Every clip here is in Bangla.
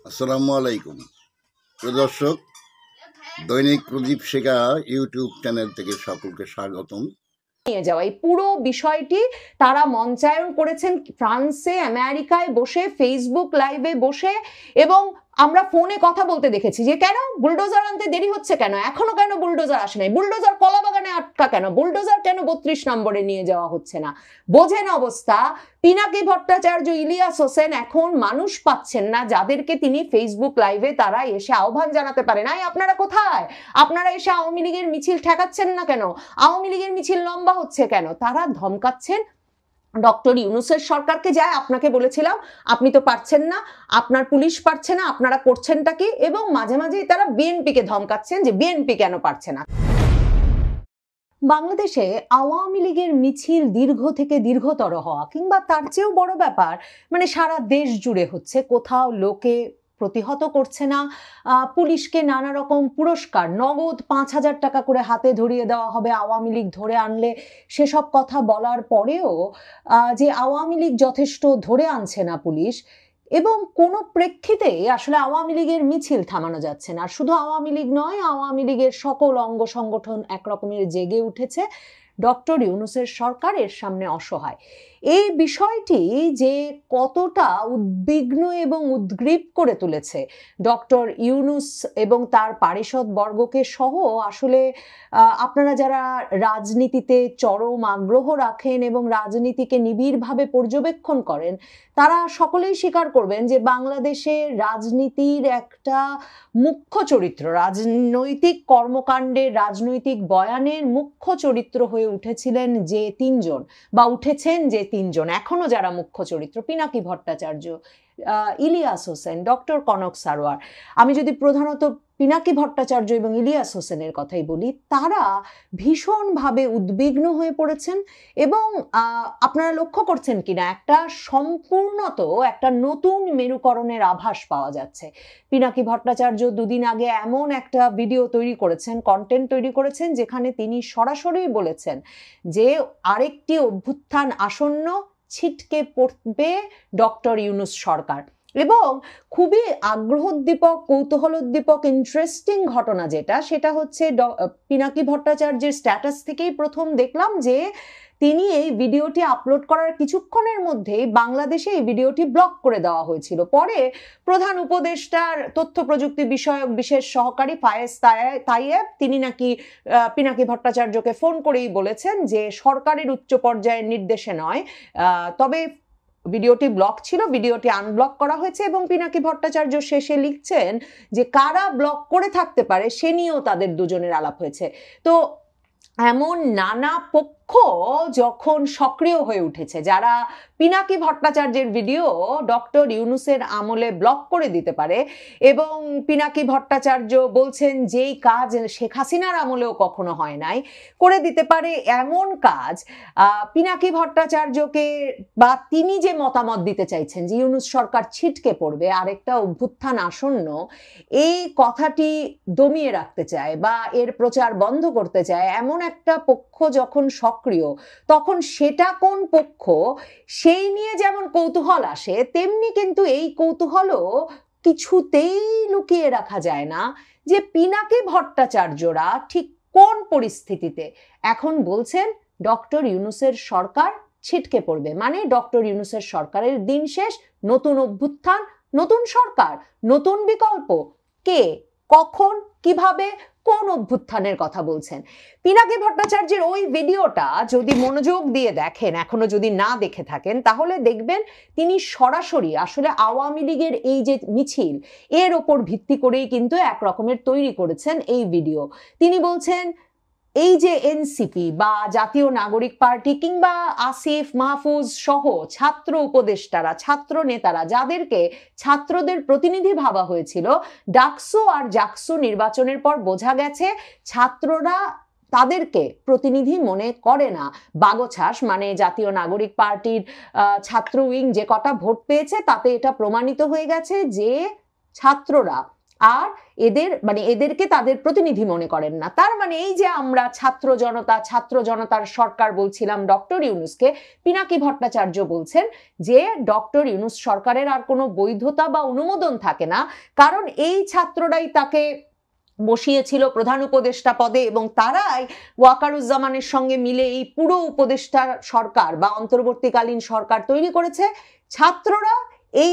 আসসালামু আলাইকুম প্রিয় দর্শক, দৈনিক প্রদীপ শেখা ইউটিউব চ্যানেল থেকে সকলকে স্বাগতম। নিয়ে যাওয়া এই পুরো বিষয়টি তারা মঞ্চায়ন করেছেন ফ্রান্সে, আমেরিকায় বসে, ফেসবুক লাইভে বসে, এবং আমরা ফোনে কথা বলতে দেখেছি যে কেন বুলডোজার আনতে দেরি হচ্ছে, কেন এখনো কেন বুলডোজার আসে নাই, বুলডোজার কলাবাগানে আটকা কেন, বুলডোজার কেন 32 নম্বরে নিয়ে যাওয়া হচ্ছে না। বোঝেন অবস্থা। পিনাকি ভট্টাচার্য, ইলিয়াস হোসেন এখন মানুষ পাচ্ছেন না যাদেরকে তিনি ফেসবুক লাইভে তারা এসে আহ্বান জানাতে পারে নাই। আপনারা কোথায়? আপনারা এসে আওয়ামী লীগের মিছিল ঠেকাচ্ছেন না কেন? আওয়ামী লীগের মিছিল লম্বা হচ্ছে কেন? তারা ধমকাচ্ছেন ডক্টর ইউনূসের সরকারকে। যায় আপনাকে বলেছিলাম আপনি তো পারছেন না, আপনার পুলিশ পারছে না, আপনারা করছেনটা কি? এবং মাঝে মাঝেই তারা বিএনপিকে ধমকাচ্ছেন যে বিএনপি কেন পারছে না। বাংলাদেশে আওয়ামী লীগের মিছিল দীর্ঘ থেকে দীর্ঘতর হওয়া, কিংবা তার চেয়েও বড় ব্যাপার, মানে সারা দেশ জুড়ে হচ্ছে, কোথাও লোকে প্রতিহত করছে না। পুলিশকে নানা রকম পুরস্কার, নগদ 5,000 টাকা করে হাতে ধরিয়ে দেওয়া হবে আওয়ামী লীগ ধরে আনলে, সেসব কথা বলার পরেও যে আওয়ামী লীগ যথেষ্ট ধরে আনছে না পুলিশ, এবং কোনো প্রেক্ষিতে আসলে আওয়ামী লীগের মিছিল থামানো যাচ্ছে না। আর শুধু আওয়ামী লীগ নয়, আওয়ামী লীগের সকল অঙ্গ সংগঠন একরকমের জেগে উঠেছে। ডক্টর ইউনূসের সরকার এর সামনে অসহায়। এই বিষয়টি যে কতটা উদ্বিগ্ন এবং উদ্গ্রীব করে তুলেছে ডক্টর ইউনূস এবং তার পারিষদ বর্গকে সহ, আসলে আপনারা যারা রাজনীতিতে চরম আগ্রহ রাখেন এবং রাজনীতিকে নিবিড়ভাবে পর্যবেক্ষণ করেন, তারা সকলেই স্বীকার করবেন যে বাংলাদেশের রাজনীতির একটা মুখ্য চরিত্র, রাজনৈতিক কর্মকাণ্ডের, রাজনৈতিক বয়ানের মুখ্য চরিত্র হয়ে উঠেছিলেন যে তিনজন, বা উঠেছেন যে তিনজন, এখনো যারা মুখ্য চরিত্র: পিনাকি ভট্টাচার্য, ইলিয়াস হোসেন, ডক্টর কনক সারোয়ার। আমি যদি প্রধানত পিনাকি ভট্টাচার্য এবং ইলিয়াস হোসেনের কথাই বলি, তারা ভীষণভাবে উদ্বিগ্ন হয়ে পড়েছেন। এবং আপনারা লক্ষ্য করছেন কিনা, একটা সম্পূর্ণত একটা নতুন মেরুকরণের আভাস পাওয়া যাচ্ছে। পিনাকি ভট্টাচার্য দুদিন আগে এমন একটা ভিডিও তৈরি করেছেন, কন্টেন্ট তৈরি করেছেন, যেখানে তিনি সরাসরি বলেছেন যে আরেকটি অভ্যুত্থান আসন্ন, ছিটকে পড়বে ডক্টর ইউনূস সরকার। এবং খুবই আগ্রহোদ্দীপক, কৌতূহলোদ্দীপক, ইন্টারেস্টিং ঘটনা যেটা, সেটা হচ্ছে পিনাকি ভট্টাচার্যের স্ট্যাটাস থেকেই প্রথম দেখলাম যে তিনি এই ভিডিওটি আপলোড করার কিছুক্ষণের মধ্যেই বাংলাদেশে এই ভিডিওটি ব্লক করে দেওয়া হয়েছিল। পরে প্রধান উপদেষ্টার তথ্য প্রযুক্তি বিষয়ক বিশেষ সহকারী ফায়েজ তাইয়েব, তিনি নাকি পিনাকি ভট্টাচার্যকে ফোন করেই বলেছেন যে সরকারের উচ্চ পর্যায়ের নির্দেশে নয়, তবে ভিডিওটি ব্লক ছিল, ভিডিওটি আনব্লক করা হয়েছে। এবং পিনাকি ভট্টাচার্য শেষে লিখছেন যে কারা ব্লক করে থাকতে পারে সে নিয়েও তাদের দুজনের আলাপ হয়েছে। তো এমন নানা পক্ষ যখন সক্রিয় হয়ে উঠেছে, যারা পিনাকি ভট্টাচার্যের ভিডিও ডক্টর ইউনূসের আমলে ব্লক করে দিতে পারে, এবং পিনাকি ভট্টাচার্য বলছেন যেই কাজ শেখ হাসিনার আমলেও কখনো হয় নাই, করে দিতে পারে এমন কাজ পিনাকি ভট্টাচার্যকে, বা তিনি যে মতামত দিতে চাইছেন যে ইউনূস সরকার ছিটকে পড়বে, আরেকটা অভ্যুত্থান আসন্ন, এই কথাটি দমিয়ে রাখতে চায় বা এর প্রচার বন্ধ করতে চায় এমন একটা পক্ষ যখন সক্রিয়, তখন সেটা কোন পক্ষ সেই নিয়ে যেমন কৌতূহল আসে, তেমনি কিন্তু এই কৌতূহলও কিছুতেই লুকিয়ে রাখা যায় না যে পিনাকি ভট্টাচার্যরা ঠিক কোন পরিস্থিতিতে এখন বলছেন ডক্টর ইউনূসের সরকার ছিটকে পড়বে, মানে ডক্টর ইউনূসের সরকারের দিন শেষ, নতুন অভ্যুত্থান, নতুন সরকার, নতুন বিকল্প। কে, কখন, কিভাবে, কোন অভ্যুত্থানের কথা বলছেন? পিনাকি ভট্টাচার্যের ওই ভিডিওটা যদি মনোযোগ দিয়ে দেখেন, এখনো যদি না দেখে থাকেন, তাহলে দেখবেন তিনি সরাসরি আসলে আওয়ামী লীগের এই যে মিছিল, এর ওপর ভিত্তি করেই কিন্তু একরকমের তৈরি করেছেন এই ভিডিও। তিনি বলছেন এই যে এনসিপি বা জাতীয় নাগরিক পার্টি কিংবা আসিফ মাহফুজ সহ ছাত্র উপদেষ্টারা, ছাত্র নেতারা, যাদেরকে ছাত্রদের প্রতিনিধি ভাবা হয়েছিল, ডাকসু আর জাকসু নির্বাচনের পর বোঝা গেছে ছাত্ররা তাদেরকে প্রতিনিধি মনে করে না। বাগছাস মানে জাতীয় নাগরিক পার্টির ছাত্র উইং যে কটা ভোট পেয়েছে, তাতে এটা প্রমাণিত হয়ে গেছে যে ছাত্ররা আর এদেরকে তাদের প্রতিনিধি মনে করেন না। তার মানে এই যে আমরা ছাত্র জনতার সরকার বলছিলাম ডক্টর ইউনূসকে, পিনাকি ভট্টাচার্য বলছেন যে ডক্টর ইউনূস সরকারের আর কোনো বৈধতা বা অনুমোদন থাকে না, কারণ এই ছাত্ররাই তাকে বসিয়েছিল প্রধান উপদেষ্টা পদে এবং তারাই ওয়াকারুজ্জামানের সঙ্গে মিলে এই পুরো উপদেষ্টা সরকার বা অন্তর্বর্তীকালীন সরকার তৈরি করেছে। ছাত্ররা এই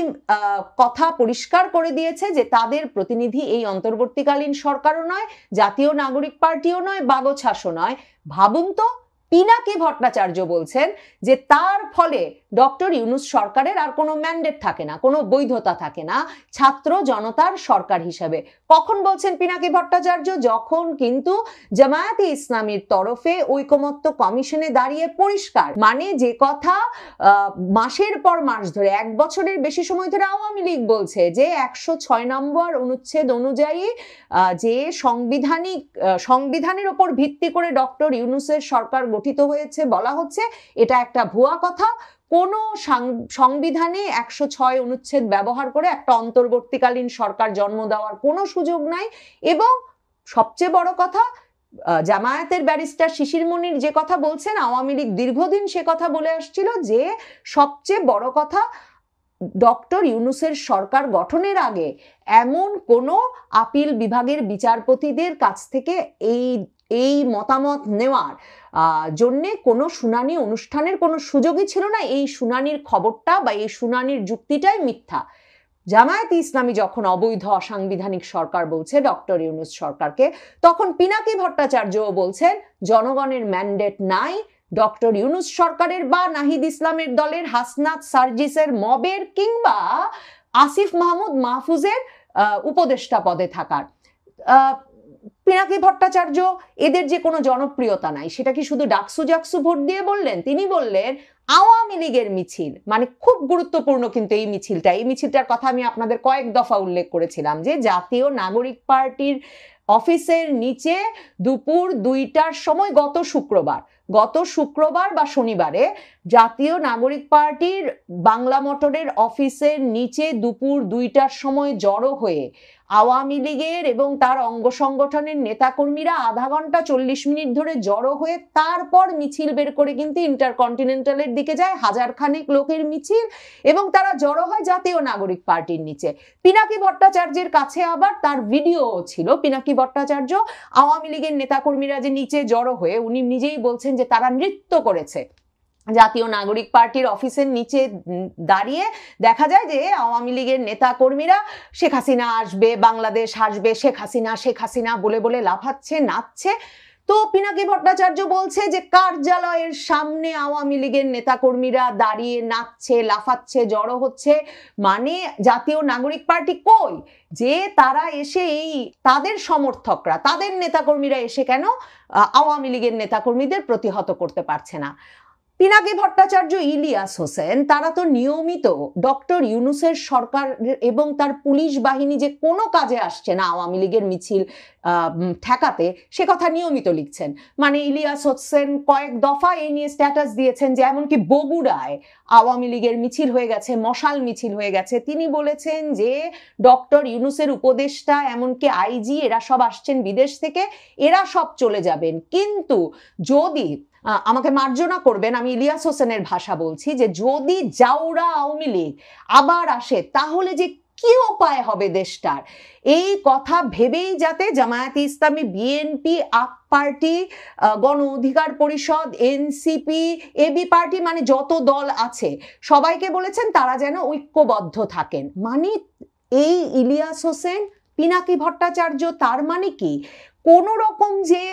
কথা পরিষ্কার করে দিয়েছে যে তাদের প্রতিনিধি এই অন্তর্বর্তীকালীন সরকারও নয়, জাতীয় নাগরিক পার্টিও নয়, বাগছাসও নয়। ভাবুন তো, পিনাকি ভট্টাচার্য বলছেন যে তার ফলে ডক্টর ইউনূস সরকারের আর কোনো ম্যান্ডেট থাকে না, কোনো বৈধতা থাকে না ছাত্র জনতার সরকার হিসেবে। কখন বলছেন পিনাকি ভট্টাচার্য? যখন কিন্তু জামায়াতে ইসলামীর তরফে ঐকমত্য কমিশনে দাঁড়িয়ে পরিষ্কার, মানে যে কথা মাসের পর মাস ধরে, 1 বছরের বেশি সময় ধরে আওয়ামী লীগ বলছে যে 106 নম্বর অনুচ্ছেদ অনুযায়ী যে সংবিধানের ওপর ভিত্তি করে ডক্টর ইউনূসের সরকার গঠিত হয়েছে বলা হচ্ছে, এটা একটা ভুয়া কথা। কোন সংবিধানে 106 অনুচ্ছেদ ব্যবহার করে একটা অন্তর্বর্তীকালীন সরকার জন্ম দেওয়ার কোনো সুযোগ নাই। এবং সবচেয়ে বড় কথা, জামায়াতের ব্যারিস্টার শিশির মনির যে কথা বলছেন, আওয়ামী লীগ দীর্ঘদিন সে কথা বলে আসছিল যে সবচেয়ে বড় কথা, ডক্টর ইউনূসের সরকার গঠনের আগে এমন কোনো আপিল বিভাগের বিচারপতিদের কাছ থেকে এই মতামত নেওয়ার জন্যে কোনো শুনানি অনুষ্ঠানের কোনো সুযোগই ছিল না। এই শুনানির খবরটা বা এই শুনানির যুক্তিটাই মিথ্যা। জামায়াতে ইসলামী যখন অবৈধ অসাংবিধানিক সরকার বলছে ডক্টর ইউনূস সরকারকে, তখন পিনাকি ভট্টাচার্যও বলছেন জনগণের ম্যান্ডেট নাই ডক্টর ইউনূস সরকারের বা নাহিদ ইসলামের দলের হাসনাত সার্জিসের মবের কিংবা আসিফ মাহমুদ মাহফুজের উপদেষ্টা পদে থাকার। পিনাকি ভট্টাচার্য এদের যে কোনো জনপ্রিয়তা নাই, সেটা কি শুধু ডাকসু ভোট দিয়ে বললেন? তিনি বললেন আওয়ামী লীগের মিছিল, মানে খুব গুরুত্বপূর্ণ কিন্তু এই মিছিলটার কথা আমি আপনাদের কয়েক দফা উল্লেখ করেছিলাম যে জাতীয় নাগরিক পার্টির অফিসের নিচে দুপুর 2টার সময় গত শুক্রবার বা শনিবারে জাতীয় নাগরিক পার্টির বাংলা মোটরের অফিসের নিচে দুপুর 2টার সময় জড়ো হয়ে আওয়ামী লীগের এবং তার অঙ্গ সংগঠনের নেতাকর্মীরা আধা ঘন্টা 40 মিনিট ধরে জড়ো হয়ে তারপর মিছিল বের করে কিন্তু ইন্টারকন্টিনেন্টালের দিকে যায়, 1000 খানেক লোকের মিছিল, এবং তারা জড়ো হয় জাতীয় নাগরিক পার্টির নিচে। পিনাকি ভট্টাচার্যের কাছে আবার তার ভিডিও ছিল। পিনাকি ভট্টাচার্য আওয়ামী লীগের নেতাকর্মীরা যে নিচে জড়ো হয়ে, উনি নিজেই বলছেন যে তারা নৃত্য করেছে। জাতীয় নাগরিক পার্টির অফিসের নিচে দাঁড়িয়ে দেখা যায় যে আওয়ামী লীগের নেতা কর্মীরা শেখ হাসিনা আসবে, বাংলাদেশ আসবে, শেখ হাসিনা বলে বলে লাফাচ্ছে, নাচছে। তো পিনাকি ভট্টাচার্য বলছে যে কার্যালয়ের সামনে আওয়ামী লীগের নেতাকর্মীরা দাঁড়িয়ে নাচছে, লাফাচ্ছে, জড়ো হচ্ছে, মানে জাতীয় নাগরিক পার্টি কই? যে তারা এসে তাদের সমর্থকরা, তাদের নেতাকর্মীরা এসে কেন আওয়ামী লীগের নেতাকর্মীদের প্রতিহত করতে পারছে না? পিনাকি ভট্টাচার্য, ইলিয়াস হোসেন, তারা তো নিয়মিত ডক্টর ইউনূসের সরকার এবং তার পুলিশ বাহিনী যে কোনো কাজে আসছে না আওয়ামী লীগের মিছিল ঠেকাতে, সে কথা নিয়মিত লিখছেন। মানে ইলিয়াস হোসেন কয়েক দফা এই নিয়ে স্ট্যাটাস দিয়েছেন যে এমনকি বগুড়ায় আওয়ামী লীগের মিছিল হয়ে গেছে, মশাল মিছিল হয়ে গেছে। তিনি বলেছেন যে ডক্টর ইউনূসের উপদেষ্টা, এমনকি আইজি, এরা সব আসছেন বিদেশ থেকে, এরা সব চলে যাবেন, কিন্তু যদি, আমাকে মার্জনা করবেন, আমি ইলিয়াস হোসেনের ভাষা বলছি, যে যদি জাউরা আওয়ামী লীগ আবার আসে তাহলে যে কি উপায় হবে দেশটার, এই কথা ভেবেই যাতে জামায়াতে ইসলামী, BNP, up party, Gono Odhikar পরিষদ, এনসিপি, এবি পার্টি, মানে যত দল আছে সবাইকে বলেছেন তারা যেন ঐক্যবদ্ধ থাকেন। মানে এই ইলিয়াস হোসেন, পিনাকি ভট্টাচার্য, তার মানে কি কোন রকম যে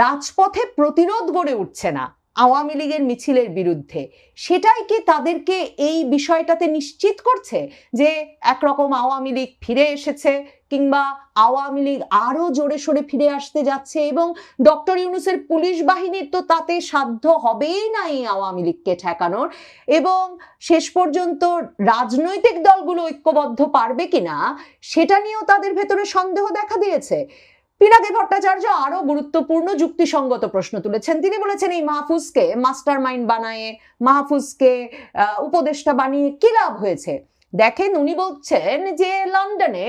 রাজপথে প্রতিরোধ গড়ে উঠছে না আওয়ামী লীগের মিছিলের বিরুদ্ধে, সেটাই কি তাদেরকে এই বিষয়টাতে নিশ্চিত করছে যে একরকম আওয়ামী লীগ ফিরে এসেছে, কিংবা আওয়ামী লীগ আরো জোরে সোরে ফিরে আসতে যাচ্ছে, এবং ডক্টর ইউনূসের পুলিশ বাহিনীর তো তাতে সাধ্য হবেই না এই আওয়ামী লীগকে ঠেকানোর, এবং শেষ পর্যন্ত রাজনৈতিক দলগুলো ঐক্যবদ্ধ পারবে কিনা সেটা নিয়েও তাদের ভেতরে সন্দেহ দেখা দিয়েছে। পিনাকি ভট্টাচার্য আরো গুরুত্বপূর্ণ যুক্তিসঙ্গত প্রশ্ন তুলেছেন। তিনি বলেছেন এই মাহফুজকে মাস্টার মাইন্ড বানায়, মাহফুজকে উপদেষ্টা বানিয়ে কি লাভ হয়েছে? দেখেন উনি বলছেন যে লন্ডনে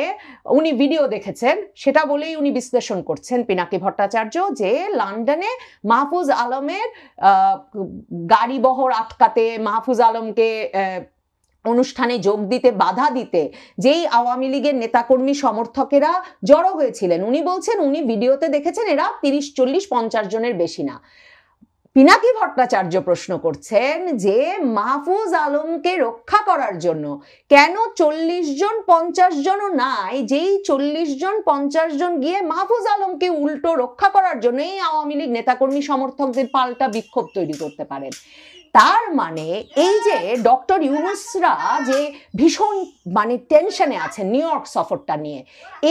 উনি ভিডিও দেখেছেন, সেটা বলেই উনি বিশ্লেষণ করছেন পিনাকি ভট্টাচার্য যে লন্ডনে মাহফুজ আলমের গাড়ি বহর আটকাতে, মাহফুজ আলমকে অনুষ্ঠানে যোগ দিতে বাধা দিতে যেই আওয়ামী লীগের নেতাকর্মী সমর্থকেরা জড়ো হয়েছিলেন, উনি বলছেন উনি ভিডিওতে দেখেছেন এরা 30, 40, 50 জনের বেশি না। পিনাকি ভট্টাচার্য প্রশ্ন করছেন যে মাহফুজ আলমকে রক্ষা করার জন্য কেন 40 জন 50 জনও নাই, যেই 40 জন 50 জন গিয়ে মাহফুজ আলমকে উল্টো রক্ষা করার জন্য এই আওয়ামী লীগ নেতাকর্মী সমর্থকদের পাল্টা বিক্ষোভ তৈরি করতে পারেন। তার মানে এই যে ডক্টর ইউনূসরা যে ভীষণ মানে টেনশনে আছেন নিউ ইয়র্ক সফরটা নিয়ে,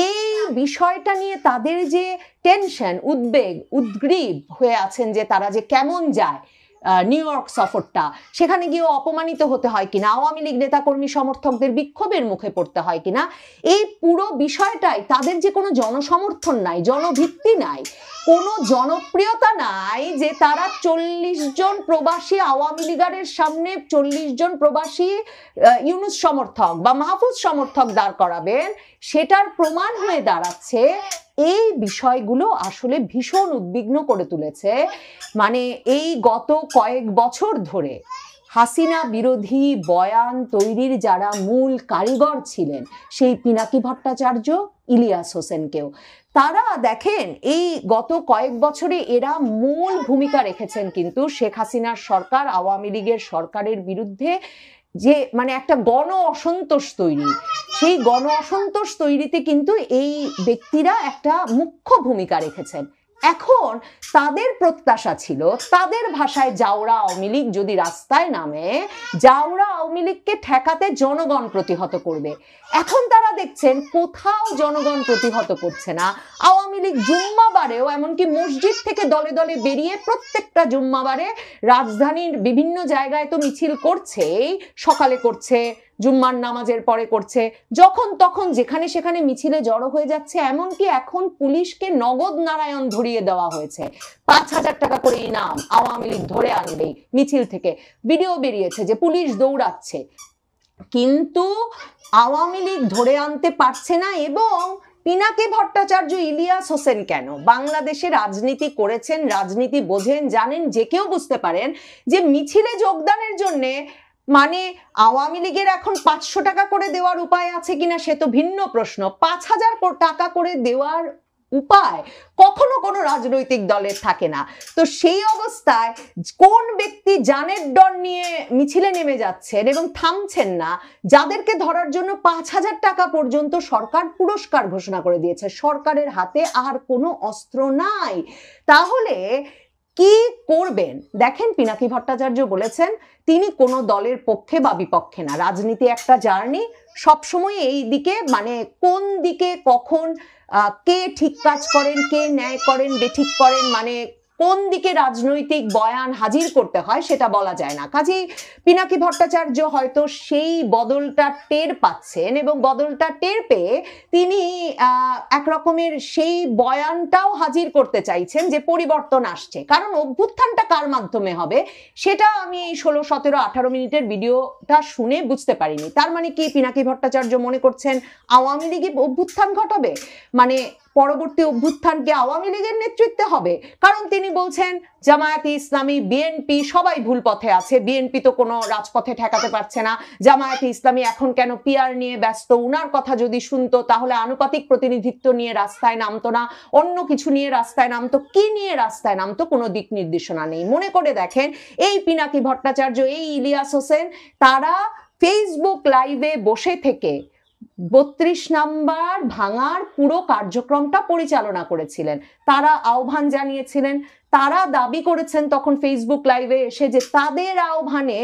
এই বিষয়টা নিয়ে তাদের যে টেনশন, উদ্বেগ, উদ্গ্রীব হয়ে আছেন যে তারা যে কেমন যায় নিউ ইয়র্ক সফরটা, সেখানে গিয়ে অপমানিত হতে হয় কিনা, আওয়ামী লীগ নেতাকর্মী সমর্থকদের বিক্ষোভের মুখে পড়তে হয় কিনা, এই পুরো বিষয়টাই তাদের যে কোনো জনসমর্থন নাই, জনভিত্তি নাই, কোনো জনপ্রিয়তা নাই যে তারা 40 জন প্রবাসী আওয়ামী লীগারের সামনে 40 জন প্রবাসী ইউনূস সমর্থক বা মাহফুজ সমর্থক দাঁড় করাবেন, সেটার প্রমাণ হয়ে দাঁড়াচ্ছে। এই বিষয়গুলো আসলে ভীষণ উদ্বিগ্ন করে তুলেছে। মানে এই গত কয়েক বছর ধরে হাসিনা বিরোধী বয়ান তৈরির যারা মূল কারিগর ছিলেন, সেই পিনাকি ভট্টাচার্য, ইলিয়াস হোসেনকেও, তারা দেখেন এই গত কয়েক বছরে এরা মূল ভূমিকা রেখেছেন কিন্তু শেখ হাসিনার সরকার, আওয়ামী লীগের সরকারের বিরুদ্ধে যে মানে একটা গণ অসন্তোষ তৈরি, সেই গণ অসন্তোষ তৈরিতে কিন্তু এই ব্যক্তিরা একটা মুখ্য ভূমিকা রেখেছেন। এখন তাদের প্রত্যাশা ছিল, তাদের ভাষায় জাউরা আওয়ামী লীগ যদি রাস্তায় নামে, জাউরা আওয়ামী লীগকে ঠেকাতে জনগণ প্রতিহত করবে। এখন তারা দেখছেন কোথাও জনগণ প্রতিহত করছে না। আওয়ামী লীগ জুম্মাবারেও এমনকি মসজিদ থেকে দলে দলে বেরিয়ে প্রত্যেকটা জুম্মাবারে রাজধানীর বিভিন্ন জায়গায় তো মিছিল করছেই, সকালে করছে, জুম্মার নামাজের পরে করছে, যখন তখন যেখানে সেখানে মিছিলে জড়ো হয়ে যাচ্ছে। এমনকি এখন পুলিশকে নগদ নারায়ণ ধরিয়ে দেওয়া হয়েছে, 5,000 টাকা করে ইনাম আওয়ামী লীগ ধরে আনবেই। মিছিল থেকে ভিডিও বেরিয়েছে যে পুলিশ দৌড়াচ্ছে, কিন্তু আওয়ামী লীগ ধরে আনতে পারছে না। এবং পিনাকি ভট্টাচার্য, ইলিয়াস হোসেন কেন বাংলাদেশে রাজনীতি করেছেন, রাজনীতি বোঝেন, জানেন, যে কেউ বুঝতে পারেন যে মিছিলে যোগদানের জন্যে মানে আওয়ামী লীগের এখন 500 টাকা করে দেওয়ার উপায় আছে কিনা সে তো ভিন্ন প্রশ্ন। 5,000 টাকা করে দেওয়ার উপায় কখনো কোনো রাজনৈতিক দলের থাকে না। তো সেই অবস্থায় কোন ব্যক্তি জানের ডর নিয়ে মিছিলে নেমে যাচ্ছেন এবং থামছেন না, যাদেরকে ধরার জন্য 5,000 টাকা পর্যন্ত সরকার পুরস্কার ঘোষণা করে দিয়েছে, সরকারের হাতে আর কোনো অস্ত্র নাই, তাহলে কি করবেন? দেখেন পিনাকি ভট্টাচার্য বলেছেন তিনি কোনো দলের পক্ষে বা বিপক্ষে না, রাজনীতি একটা জার্নি, সবসময় এই দিকে মানে কোন দিকে কখন কে ঠিক কাজ করেন, কে ন্যায় করেন, বেঠিক করেন, মানে কোন দিকে রাজনৈতিক বয়ান হাজির করতে হয় সেটা বলা যায় না। কাজেই পিনাকি ভট্টাচার্য হয়তো সেই বদলটা টের পাচ্ছেন এবং বদলটা টের পেয়ে তিনি এক রকমের সেই বয়ানটাও হাজির করতে চাইছেন যে পরিবর্তন আসছে। কারণ অভ্যুত্থানটা কার মাধ্যমে হবে সেটা আমি এই 16, 17, 18 মিনিটের ভিডিওটা শুনে বুঝতে পারিনি। তার মানে কি পিনাকি ভট্টাচার্য মনে করছেন আওয়ামী লীগই অভ্যুত্থান ঘটাবে, মানে পরবর্তী অভ্যুত্থানকে আওয়ামী লীগের নেতৃত্বে হবে? কারণ তিনি বলছেন জামায়াতে ইসলামী, বিএনপি সবাই ভুল পথে আছে, বিএনপি তো কোনো রাজপথে ঠেকাতে পারছে না, জামায়াতে ইসলামী এখন কেন পিআর নিয়ে ব্যস্ত, উনার কথা যদি শুনতো তাহলে আনুপাতিক প্রতিনিধিত্ব নিয়ে রাস্তায় নামতো না, অন্য কিছু নিয়ে রাস্তায় নামতো, কি নিয়ে রাস্তায় নামতো কোনো দিক নির্দেশনা নেই। মনে করে দেখেন এই পিনাকি ভট্টাচার্য, এই ইলিয়াস হোসেন, তারা ফেসবুক লাইভে বসে থেকে 32 নাম্বার ভাঙার পুরো কার্যক্রমটা পরিচালনা করেছিলেন, তারা আহ্বান জানিয়েছিলেন, তারা দাবি করেছেন তখন ফেসবুক লাইভে এসে যে তাদের আহ্বানে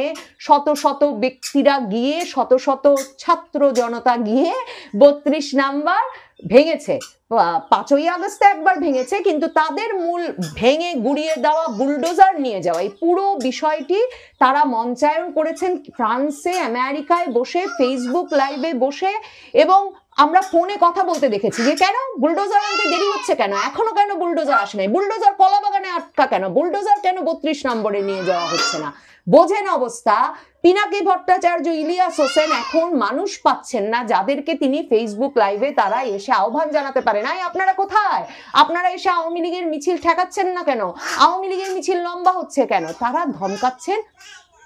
শত শত ব্যক্তিরা গিয়ে, শত শত ছাত্র জনতা গিয়ে 32 নাম্বার ভেঙেছে। 5ই আগস্টে একবার ভেঙেছে, কিন্তু তাদের মূল ভেঙে গুড়িয়ে দেওয়া, বুলডোজার নিয়ে যাওয়া, এই পুরো বিষয়টি তারা মঞ্চায়ন করেছেন ফ্রান্সে, আমেরিকায় বসে, ফেসবুক লাইভে বসে, এবং আমরা ফোনে কথা বলতে দেখেছি যে কেন বুলডোজার আনতে দেরি হচ্ছে, কেন এখনো কেন বুলডোজার আসে নাই, বুলডোজার কলা বাগানে আটকা কেন, বুলডোজার কেন 32 নম্বরে নিয়ে যাওয়া হচ্ছে না। বোঝেন অবস্থা। পিনাকি ভট্টাচার্য, ইলিয়াস হোসেন এখন মানুষ পাচ্ছেন না যাদেরকে তিনি ফেসবুক লাইভে তারা এসে আহ্বান জানাতে পারে না। আপনারা কোথায়? আপনারা এসে আওয়ামী লীগের মিছিল ঠেকাচ্ছেন না কেন? আওয়ামী লীগের মিছিল লম্বা হচ্ছে কেন? তারা ধমকাচ্ছেন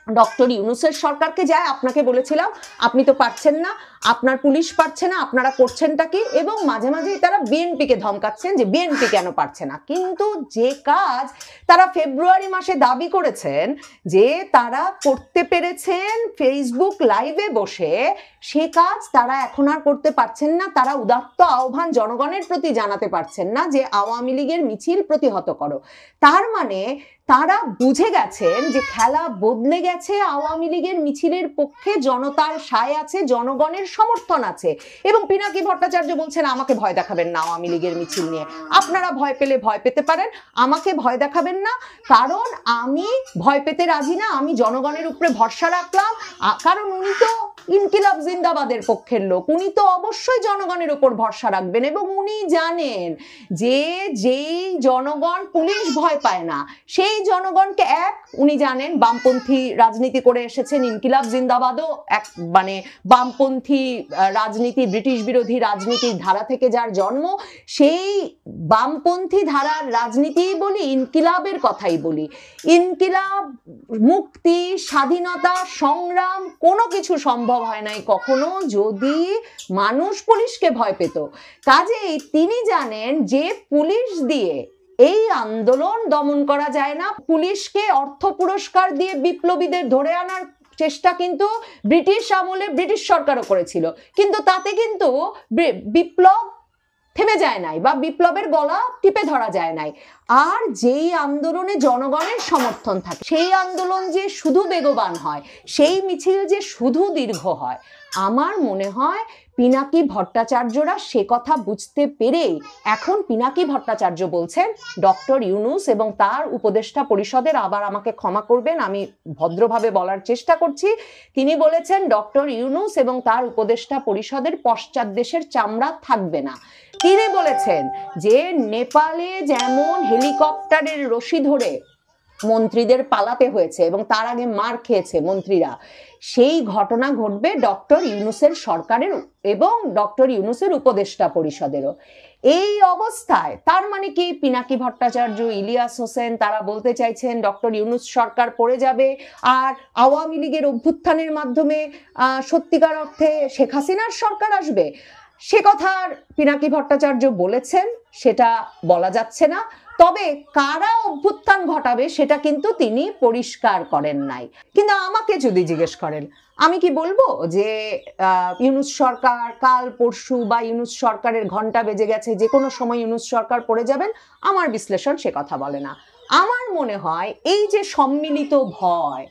ডক্টর ইউনূসের সরকারকে। যায় আপনাকে বলেছিলাম আপনি তো পারছেন না, আপনার পুলিশ পারছে না, আপনারা করছেনটা কি? এবং মাঝে মাঝেই তারা বিএনপিকে ধমকাচ্ছেন যে বিএনপি কেন পারছে না। কিন্তু যে কাজ তারা ফেব্রুয়ারি মাসে দাবি করেছেন যে তারা করতে পেরেছেন ফেসবুক লাইভে বসে, সে কাজ তারা এখন আর করতে পারছেন না। তারা উদাত্ত আহ্বান জনগণের প্রতি জানাতে পারছেন না যে আওয়ামী লীগের মিছিল প্রতিহত করো। তার মানে তারা বুঝে গেছেন যে খেলা বদলে গেছে, আওয়ামী লীগের মিছিলের পক্ষে জনতার সায় আছে, জনগণের সমর্থন আছে। এবং পিনাকি ভট্টাচার্য বলছেন আমাকে ভয় দেখাবেন না আওয়ামী লীগের মিছিল নিয়ে, আপনারা ভয় পেলে ভয় পেতে পারেন, আমাকে ভয় দেখাবেন না, কারণ আমি ভয় পেতে রাজি না, আমি জনগণের উপরে ভরসা রাখলাম। কারণ উনি তো ইনকিলাব জিন্দাবাদের পক্ষের লোক, উনি তো অবশ্যই জনগণের উপর ভরসা রাখবেন। এবং উনি জানেন যে যেই জনগণ পুলিশ ভয় পায় না, সেই জনগণকে উনি জানেন বামপন্থী রাজনীতি করে এসেছেন, ইনকিলাব জিন্দাবাদও এক মানে বামপন্থী রাজনীতি, ব্রিটিশ বিরোধী রাজনীতির ধারা থেকে যার জন্ম, সেই বামপন্থী ধারার রাজনীতি বলি, ইনকিলাবের কথাই বলি। ইনকিলাব, মুক্তি, স্বাধীনতা, সংগ্রাম কোনো কিছু সম্ভব হয় নাই কখনো যদি মানুষ পুলিশকে ভয় পেত। কাজেই তিনি জানেন যে পুলিশ দিয়ে এই আন্দোলন দমন করা যায় না। পুলিশকে অর্থ পুরস্কার দিয়ে বিপ্লবীদের ধরে আনার চেষ্টা কিন্তু ব্রিটিশ আমলে ব্রিটিশ সরকারও করেছিল, কিন্তু তাতে কিন্তু বিপ্লব থেমে যায় নাই বা বিপ্লবের গলা টিপে ধরা যায় নাই। আর যেই আন্দোলনে জনগণের সমর্থন থাকে, সেই আন্দোলন যে শুধু বেগবান হয়, সেই মিছিল যে শুধু দীর্ঘ হয়, আমার মনে হয় পিনাকি ভট্টাচার্যরা সে কথা বুঝতে পেরেই এখন পিনাকি ভট্টাচার্য বলছেন ডক্টর ইউনূস এবং তার উপদেষ্টা পরিষদের, আবার আমাকে ক্ষমা করবেন আমি ভদ্রভাবে বলার চেষ্টা করছি, তিনি বলেছেন ডক্টর ইউনূস এবং তার উপদেষ্টা পরিষদের পশ্চাৎ দেশের চামড়া থাকবে না। তিনি বলেছেন যে নেপালে যেমন হেলিকপ্টারের রশি ধরে মন্ত্রীদের পালাতে হয়েছে এবং তার আগে মার খেয়েছে মন্ত্রীরা, সেই ঘটনা ঘটবে ডক্টর ইউনূসের সরকারের এবং ডক্টর ইউনূসের উপদেষ্টা পরিষদেরও। এই অবস্থায় তার মানে কি পিনাকি ভট্টাচার্য, ইলিয়াস হোসেন তারা বলতে চাইছেন ডক্টর ইউনূস সরকার পড়ে যাবে আর আওয়ামী লীগের অভ্যুত্থানের মাধ্যমে সত্যিকার অর্থে শেখ হাসিনার সরকার আসবে? সে কথা পিনাকি ভট্টাচার্য বলেছেন, সেটা বলা যাচ্ছে না। তবে কারা অভ্যুত্থান ঘটাবে সেটা কিন্তু তিনি পরিষ্কার করেন নাই। কিন্তু আমাকে যদি জিজ্ঞেস করেন, আমি কি বলবো যে ইউনূস সরকার কাল পরশু বা ইউনূস সরকারের ঘন্টা বেজে গেছে, যে কোনো সময় ইউনূস সরকার পড়ে যাবেন? আমার বিশ্লেষণ সে কথা বলে না। আমার মনে হয় এই যে সম্মিলিত ভয়,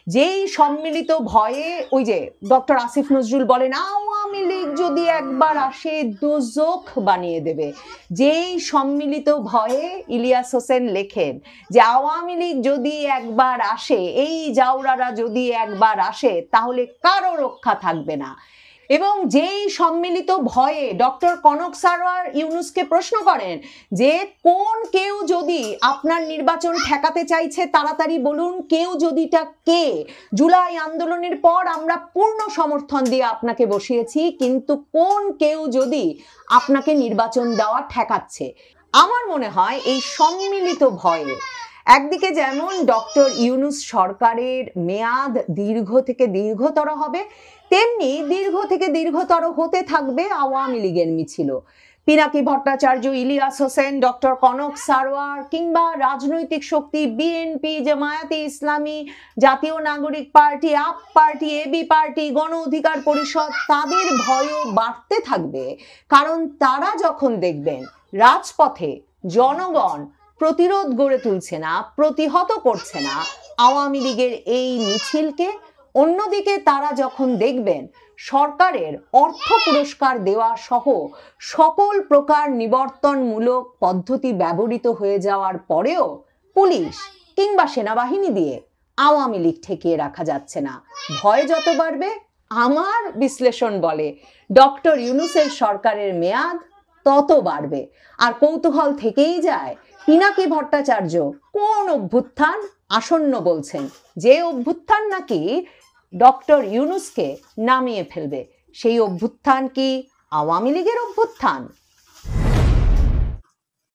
যেই সম্মিলিত ভয়ে ওই যে ডক্টর আসিফ নজরুল বলেন আওয়ামী লীগ যদি একবার আসে দোজখ বানিয়ে দেবে, যেই সম্মিলিত ভয়ে ইলিয়াস হোসেন লেখেন যে আওয়ামী লীগ যদি একবার আসে, এই জাউরারা যদি একবার আসে তাহলে কারো রক্ষা থাকবে না। এবং যেই সম্মিলিত ভয়ে ডক্টর কনক সারোয়ার ইউনূসকে প্রশ্ন করেন যে কোন কেউ যদি আপনার নির্বাচন ঠেকাতে চাইছে তাড়াতাড়ি বলুন, কেউ যদিটা কে? জুলাই আন্দোলনের পর আমরা পূর্ণ সমর্থন দিয়ে আপনাকে বসিয়েছি, কিন্তু কোন কেউ যদি আপনাকে নির্বাচন দেওয়া ঠেকাচ্ছে? আমার মনে হয় এই সম্মিলিত ভয়ে একদিকে যেমন ডক্টর ইউনূস সরকারের মেয়াদ দীর্ঘ থেকে দীর্ঘতর হবে, তেমনি দীর্ঘ থেকে দীর্ঘতর হতে থাকবে আওয়ামী লীগের মিছিল। পিনাকি ভট্টাচার্য, ইলিয়াস হোসেন, ডক্টর কনক সারোয়ার কিংবা রাজনৈতিক শক্তি বিএনপি, জামায়াতে ইসলামী, জাতীয় নাগরিক পার্টি, আপ party, AB party, Gono Odhikar পরিষদ, তাদের ভয়ও বাড়তে থাকবে। কারণ তারা যখন দেখবেন রাজপথে জনগণ প্রতিরোধ গড়ে তুলছে না, প্রতিহত করছে না আওয়ামী লীগের এই মিছিলকে, অন্যদিকে তারা যখন দেখবেন সরকারের অর্থ পুরস্কার দেওয়া সহ সকল প্রকার নিবর্তনমূলক পদ্ধতি ব্যবহৃত হয়ে যাওয়ার পরেও পুলিশ কিংবা সেনাবাহিনী দিয়ে আওয়ামী লীগ ঠেকিয়ে রাখা যাচ্ছে না, ভয় যত বাড়বে আমার বিশ্লেষণ বলে ডক্টর ইউনূসের সরকারের মেয়াদ তত বাড়বে। আর কৌতূহল থেকেই যায় পিনাকি ভট্টাচার্য কোন অভ্যুত্থান আসন্ন বলছেন, যে অভ্যুত্থান নাকি ডক্টর ইউনূসকে নামিয়ে ফেলবে। সেই অভ্যুত্থান কি আওয়ামী লীগের অভ্যুত্থান?